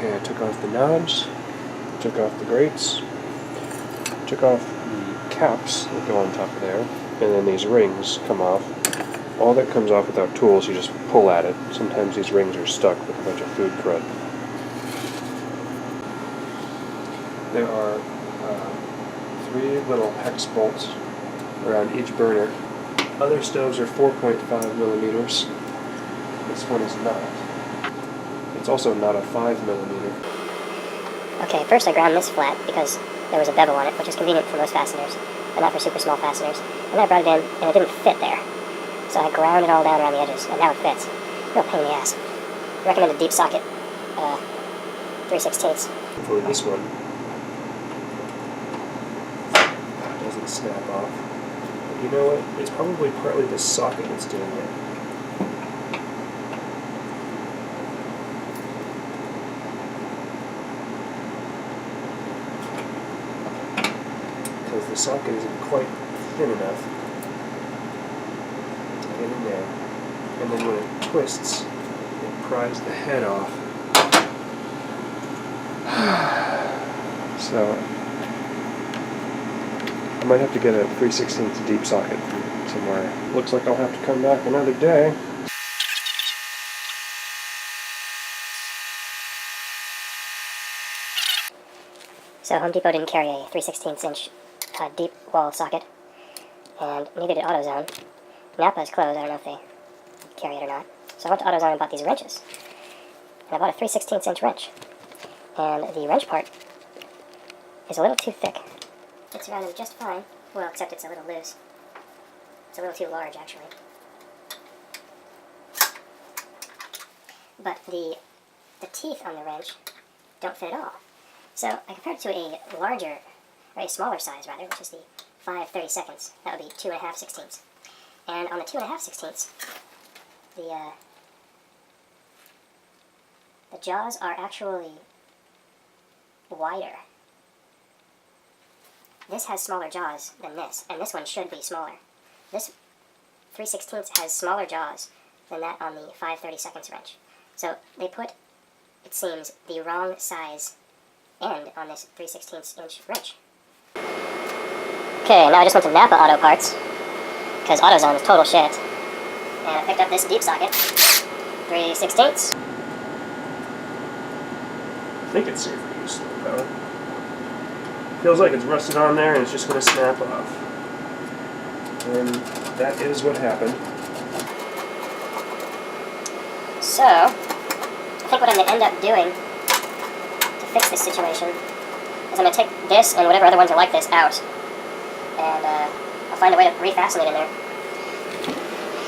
Okay, I took off the knobs, took off the grates, took off the caps that go on top of there, and then these rings come off. All that comes off without tools, you just pull at it. Sometimes these rings are stuck with a bunch of food crud. There are 3 little hex bolts around each burner. Other stoves are 4.5 millimeters. This one is not. It's also not a 5 millimeter. Okay, first I ground this flat because there was a bevel on it, which is convenient for most fasteners, but not for super small fasteners. And then I brought it in, and it didn't fit there. So I ground it all down around the edges, and now it fits. Real pain in the ass. Recommended deep socket, 3/16. Hopefully this one doesn't snap off. But you know what? It's probably partly the socket that's doing it. Because the socket isn't quite thin enough to get in there. And then when it twists, it pries the head off. So I might have to get a 3/16 deep socket from somewhere. Looks like I'll have to come back another day. So Home Depot didn't carry a 3/16 inch deep wall socket, and neither did AutoZone. Napa is closed, I don't know if they carry it or not. So I went to AutoZone and bought these wrenches. And I bought a 3/16 inch wrench. And the wrench part is a little too thick. It's rounded just fine. Well, except it's a little loose. It's a little too large, actually. But the teeth on the wrench don't fit at all. So I compared it to a larger, or a smaller size rather, which is the 5/32. That would be 2.5 sixteenths. And on the 2.5 sixteenths, the jaws are actually wider. This has smaller jaws than this, and this one should be smaller. This 3/16 has smaller jaws than that on the 5/32 wrench. So they put, it seems, the wrong size end on this 3/16 inch wrench. Okay, now I just went to Napa Auto Parts, because AutoZone is total shit. And I picked up this deep socket, 3/16. I think it's safe for use, though. Feels like it's rusted on there and it's just going to snap off. And that is what happened. So, I think what I'm going to end up doing to fix this situation is I'm going to take this and whatever other ones are like this out. And I'll find a way to refasten it in there.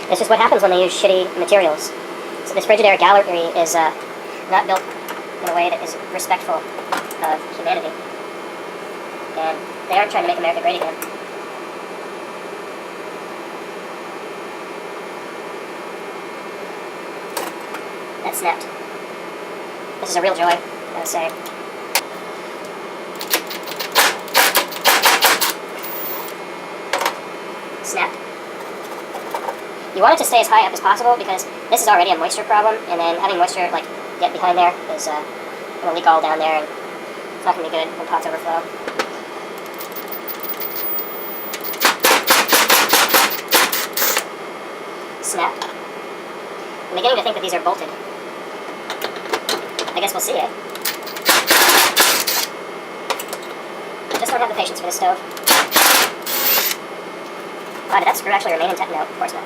It's just what happens when they use shitty materials. So this Frigidaire Gallery is not built in a way that is respectful of humanity. And they aren't trying to make America great again. That snapped. This is a real joy, I would say. Snap. You want it to stay as high up as possible because this is already a moisture problem, and then having moisture like get behind there is going to leak all down there, and it's not going to be good when pots overflow. Snap. I'm beginning to think that these are bolted. I guess we'll see it. I just don't have the patience for this stove. Wow, did that screw actually remain intact? No, of course not.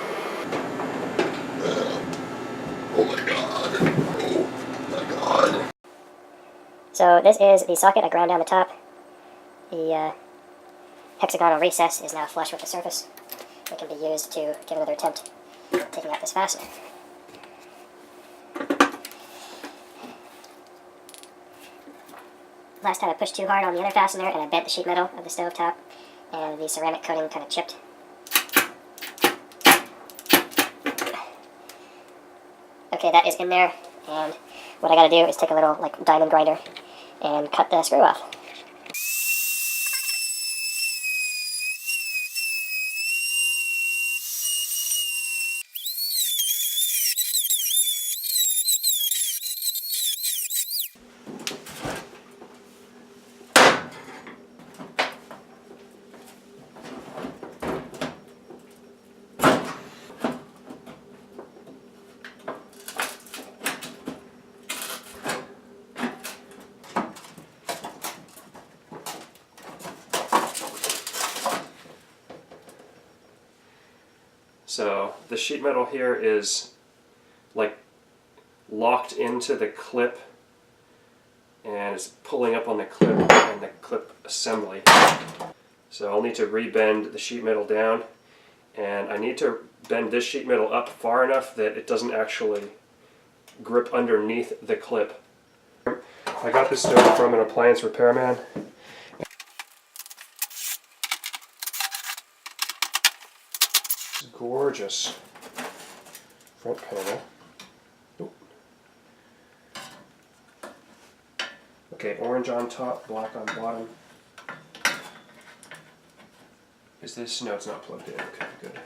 Oh my god. Oh my god. So this is the socket. I ground down the top. The hexagonal recess is now flush with the surface. It can be used to give another attempt at taking out this fastener. Last time I pushed too hard on the other fastener and I bent the sheet metal of the stovetop, and the ceramic coating kind of chipped. Okay, that is in there, and what I gotta do is take a little like diamond grinder and cut the screw off. So the sheet metal here is like locked into the clip and it's pulling up on the clip and the clip assembly. So I'll need to rebend the sheet metal down, and I need to bend this sheet metal up far enough that it doesn't actually grip underneath the clip. I got this stove from an appliance repairman. It's gorgeous front panel. Oop. Okay, orange on top, black on bottom. Is this? No, it's not plugged in. Okay, good.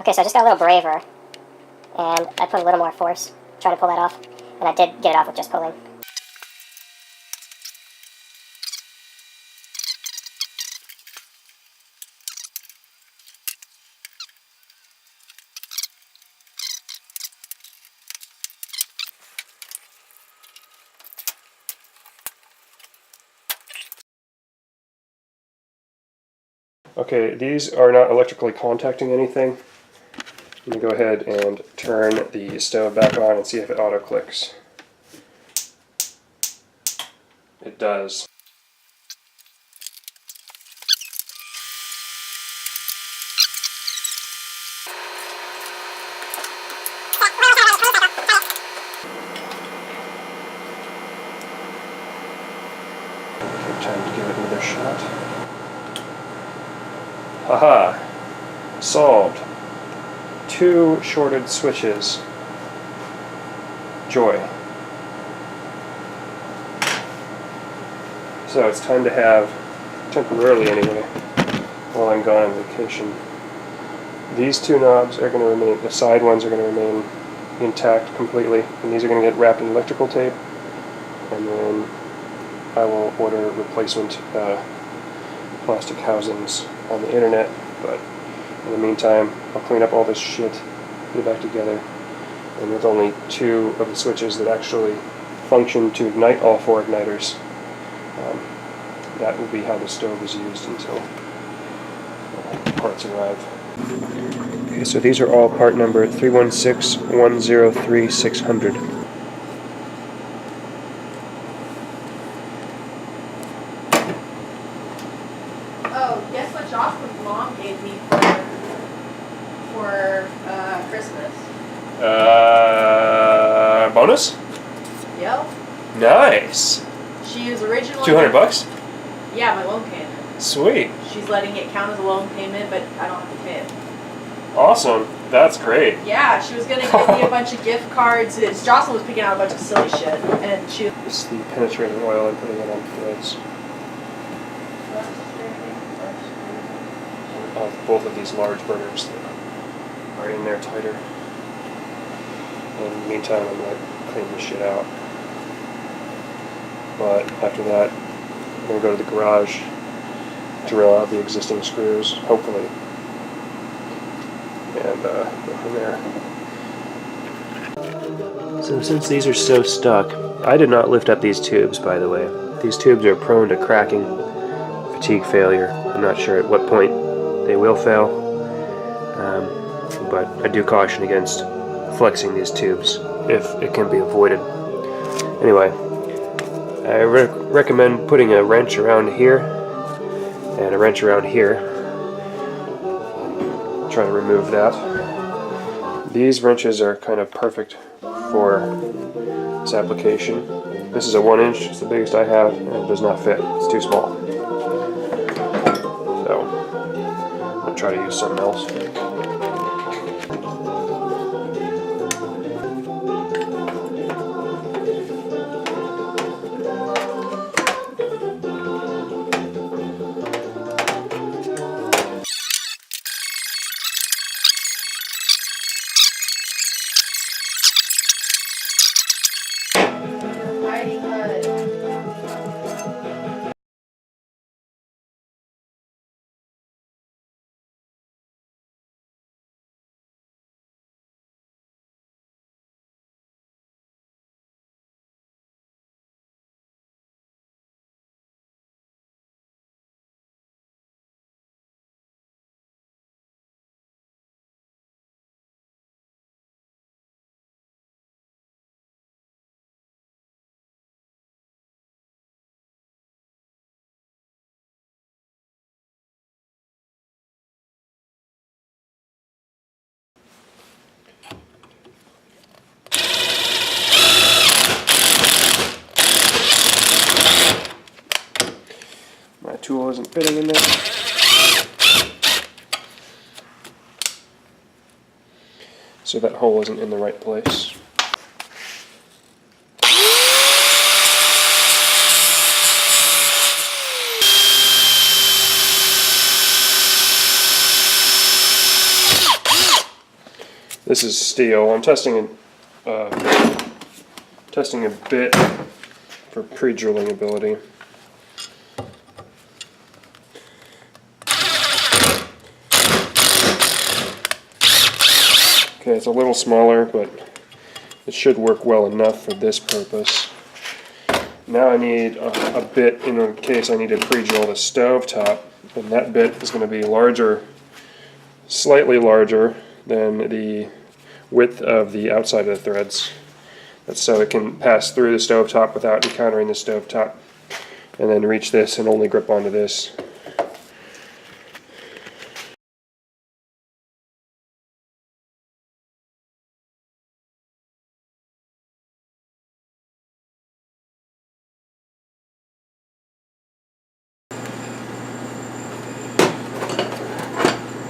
Okay, so I just got a little braver, and I put a little more force trying to pull that off, and I did get it off with just pulling. Okay, these are not electrically contacting anything. I'm going to go ahead and turn the stove back on and see if it auto clicks. It does. Okay, time to give it another shot. Haha! Solved. 2 shorted switches. Joy. So it's time to have, temporarily anyway, while I'm gone on vacation, these 2 knobs are going to remain, the side ones are going to remain intact completely, and these are going to get wrapped in electrical tape, and then I will order replacement plastic housings on the internet, but in the meantime I'll clean up all this shit, put it back together, and with only 2 of the switches that actually function to ignite all 4 igniters, that will be how the stove is used until parts arrive. Okay, so these are all part number 316103600. Oh, guess what Jocelyn's mom gave me for Christmas? Bonus? Yep. Nice. She was originally $200? Yeah, my loan payment. Sweet. She's letting it count as a loan payment, but I don't have to pay it. Awesome. That's great. Yeah, she was gonna give me a bunch of gift cards. Jocelyn was picking out a bunch of silly shit, and she. It's the penetrating oil and putting it on threads. Of both of these large burners that are in there tighter. And in the meantime, I'm going to clean this shit out. But after that, I'm going to go to the garage, drill out the existing screws, hopefully, and go from there. So since these are so stuck, I did not lift up these tubes, by the way. These tubes are prone to cracking, fatigue failure. I'm not sure at what point they will fail, but I do caution against flexing these tubes if it can be avoided. Anyway, I recommend putting a wrench around here and a wrench around here. Try to remove that. These wrenches are kind of perfect for this application. This is a 1-inch, it's the biggest I have, and it does not fit. It's too small. So, I'll try to use something else. isn't fitting in there. So that hole isn't in the right place. This is steel. I'm testing a bit for pre-drilling ability. Okay, it's a little smaller, but it should work well enough for this purpose. Now I need a bit in case I need to pre-drill the stovetop, and that bit is going to be larger, slightly larger than the width of the outside of the threads. That's so it can pass through the stovetop without encountering the stovetop, and then reach this and only grip onto this.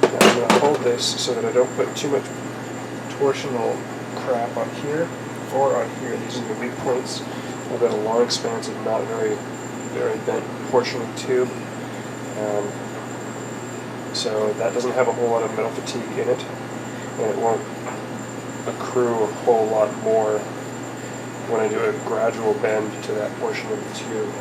Now I'm going to hold this so that I don't put too much torsional crap on here or on here. These are the weak points. I've got a long expansive, not very bent portion of tube. So that doesn't have a whole lot of metal fatigue in it, and it won't accrue a whole lot more when I do a gradual bend to that portion of the tube.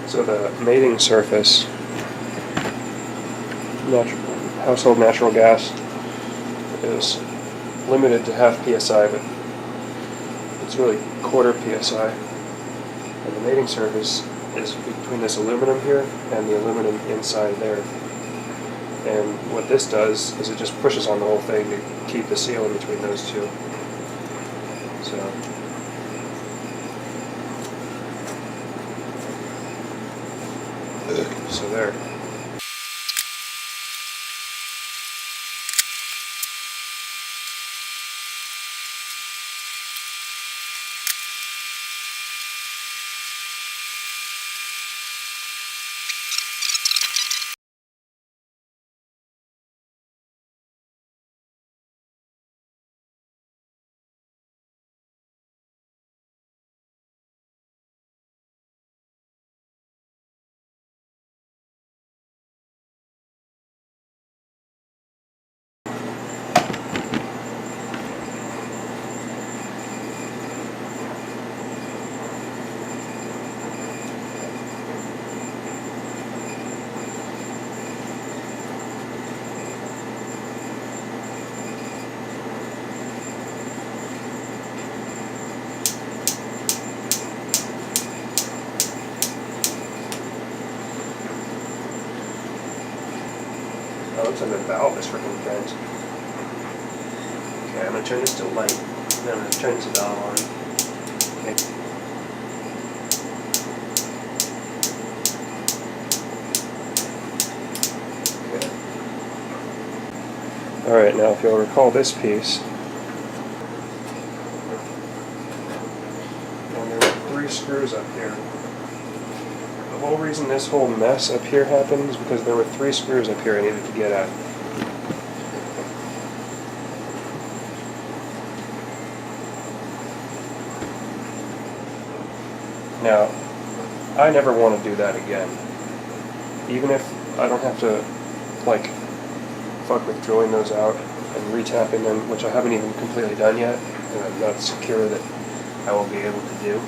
So the mating surface, household natural gas, is limited to half psi, but it's really quarter psi. And the mating surface is between this aluminum here and the aluminum inside there. And what this does is it just pushes on the whole thing to keep the seal in between those two. So there. That looks like the valve is freaking bent. Okay, I'm going to turn this to light, then I'm going to turn this valve on. Okay. Okay. Alright, now if you'll recall this piece, and there were 3 screws up here. The whole reason this whole mess up here happened is because there were 3 screws up here I needed to get at. Now, I never want to do that again. Even if I don't have to, like, fuck with drilling those out and retapping them, which I haven't even completely done yet, and I'm not secure that I will be able to do.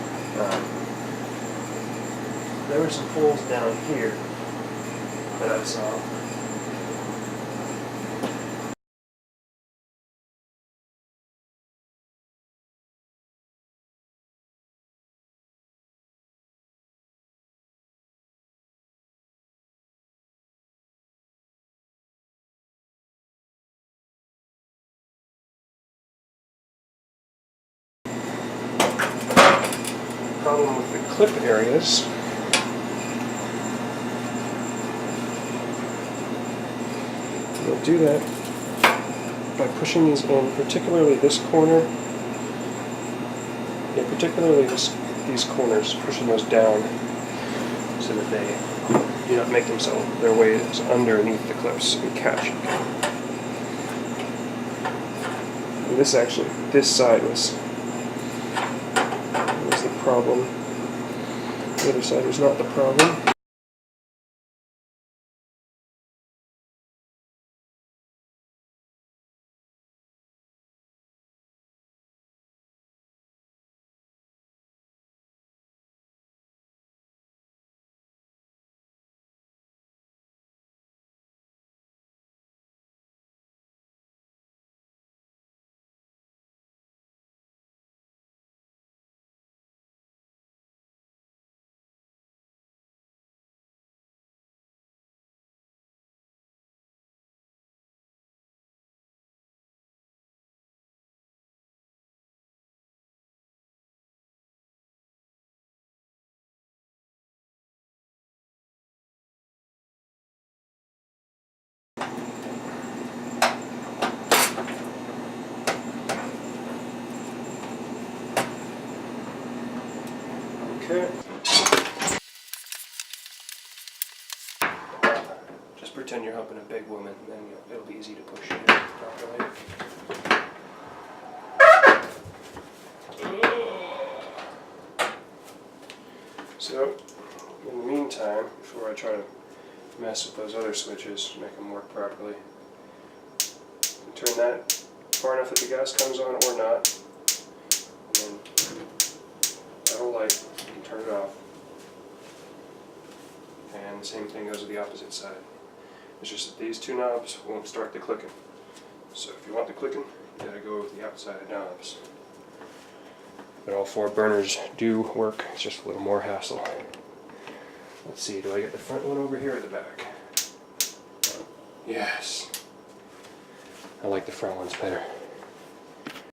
There were some holes down here that I saw. problem with the clip areas. We'll do that by pushing these in, particularly this corner. Yeah, particularly these corners, pushing those down so that they do not make themselves their ways underneath the clips and catch. And this side was the problem. The other side was not the problem. Okay. Just pretend you're helping a big woman, and then it'll be easy to push it properly. So, in the meantime, before I try to mess with those other switches, make them work properly, turn that far enough that the gas comes on or not, and then that'll light, you can turn it off. And the same thing goes with the opposite side. It's just that these two knobs won't start the clicking. So if you want the clicking, you gotta go with the outside knobs. But all 4 burners do work, it's just a little more hassle. Let's see, do I get the front one over here or the back? Yes. I like the front ones better.